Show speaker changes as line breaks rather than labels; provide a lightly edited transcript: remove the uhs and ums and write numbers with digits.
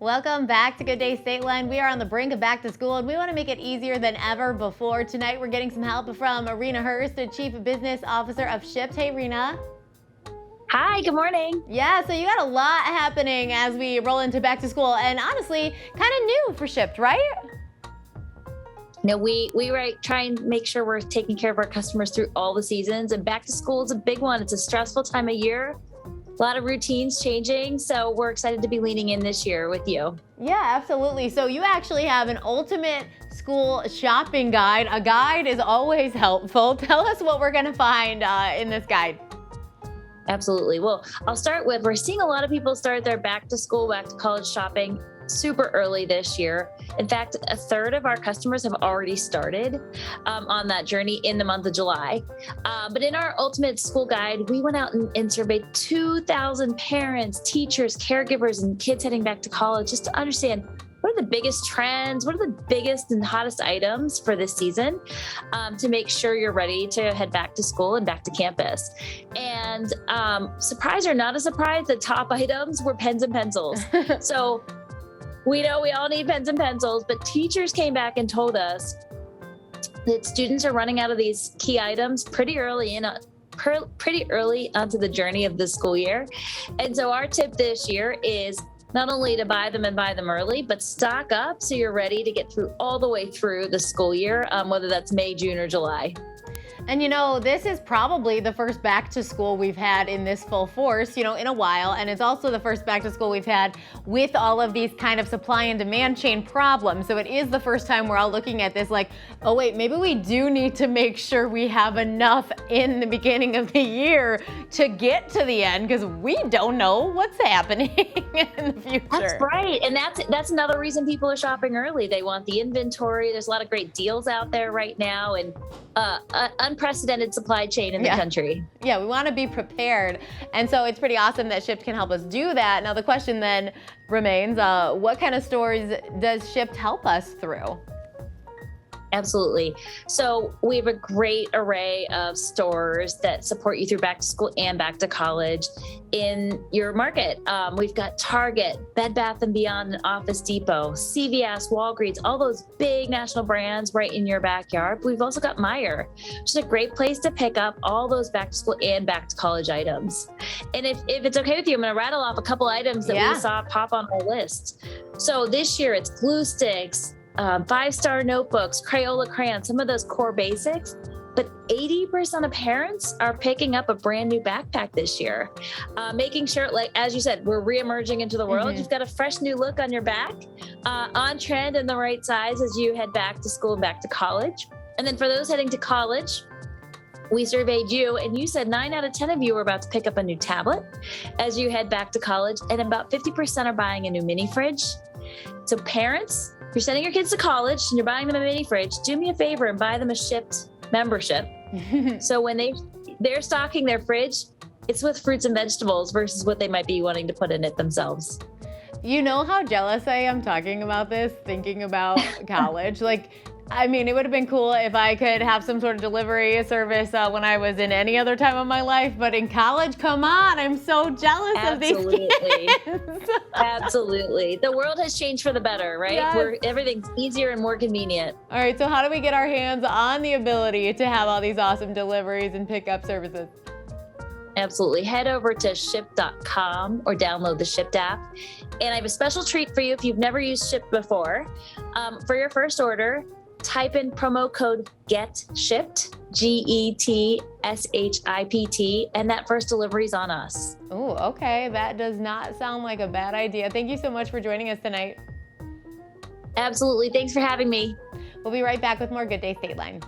Welcome back to Good Day Stateline. We are on the brink of back to school and we want to make it easier than ever before. Tonight we're getting some help from Rena Hurst, the Chief Business Officer of Shipt. Hey, Rena.
Hi, good morning.
Yeah, so you got a lot happening as we roll into back to school, and honestly, kind of new for Shipt, right?
No, we try and make sure we're taking care of our customers through all the seasons, and back to school is a big one. It's a stressful time of year. A lot of routines changing, so we're excited to be leaning in this year with you.
Yeah, absolutely. So you actually have an ultimate school shopping guide. A guide is always helpful. Tell us what we're going to find in this guide.
Absolutely. Well, I'll start with, we're seeing a lot of people start their back to school, back to college shopping super early this year. In fact, a third of our customers have already started on that journey in the month of July. But in our Ultimate School Guide, we went out and surveyed 2,000 parents, teachers, caregivers, and kids heading back to college just to understand what are the biggest trends, what are the biggest and hottest items for this season to make sure you're ready to head back to school and back to campus. And surprise or not a surprise, the top items were pens and pencils. So we know we all need pens and pencils, but teachers came back and told us that students are running out of these key items pretty early onto the journey of the school year. And so our tip this year is not only to buy them and buy them early, but stock up so you're ready to get through all the way through the school year, whether that's May, June, or July.
And you know, this is probably the first back to school we've had in this full force, in a while. And it's also the first back to school we've had with all of these kind of supply and demand chain problems. So it is the first time we're all looking at this like, oh wait, maybe we do need to make sure we have enough in the beginning of the year to get to the end, because we don't know what's happening in the future.
That's right. And that's another reason people are shopping early. They want the inventory. There's a lot of great deals out there right now, and unprecedented supply chain in the country.
Yeah, we want to be prepared. And so it's pretty awesome that Shipt can help us do that. Now the question then remains, what kind of stores does Shipt help us through?
Absolutely. So we have a great array of stores that support you through back to school and back to college in your market. We've got Target, Bed Bath & Beyond, and Office Depot, CVS, Walgreens, all those big national brands right in your backyard. We've also got Meijer, which is a great place to pick up all those back to school and back to college items. And if it's okay with you, I'm going to rattle off a couple items that we saw pop on our list. So this year it's glue sticks, 5-star notebooks, Crayola crayons, some of those core basics. But 80% of parents are picking up a brand new backpack this year, making sure, like, as you said, we're reemerging into the world. You've got a fresh new look on your back, on trend and the right size as you head back to school and back to college. And then for those heading to college, we surveyed you and you said 9 out of 10 of you are about to pick up a new tablet as you head back to college. And about 50% are buying a new mini fridge. So parents, if you're sending your kids to college and you're buying them a mini fridge, do me a favor and buy them a Shipt membership. So when they're stocking their fridge, it's with fruits and vegetables versus what they might be wanting to put in it themselves.
You know how jealous I am talking about this, thinking about college. It would have been cool if I could have some sort of delivery service when I was in any other time of my life, but in college, come on, I'm so jealous of these kids.
Absolutely. The world has changed for the better, right?
Yes.
Where everything's easier and more convenient.
All right, so how do we get our hands on the ability to have all these awesome deliveries and pickup services?
Absolutely. Head over to shipt.com or download the Shipt app. And I have a special treat for you if you've never used Shipt before. For your first order, type in promo code GETSHIPT, GETSHIPT, and that first delivery is on us.
Oh, okay. That does not sound like a bad idea. Thank you so much for joining us tonight.
Absolutely. Thanks for having me.
We'll be right back with more Good Day Stateline.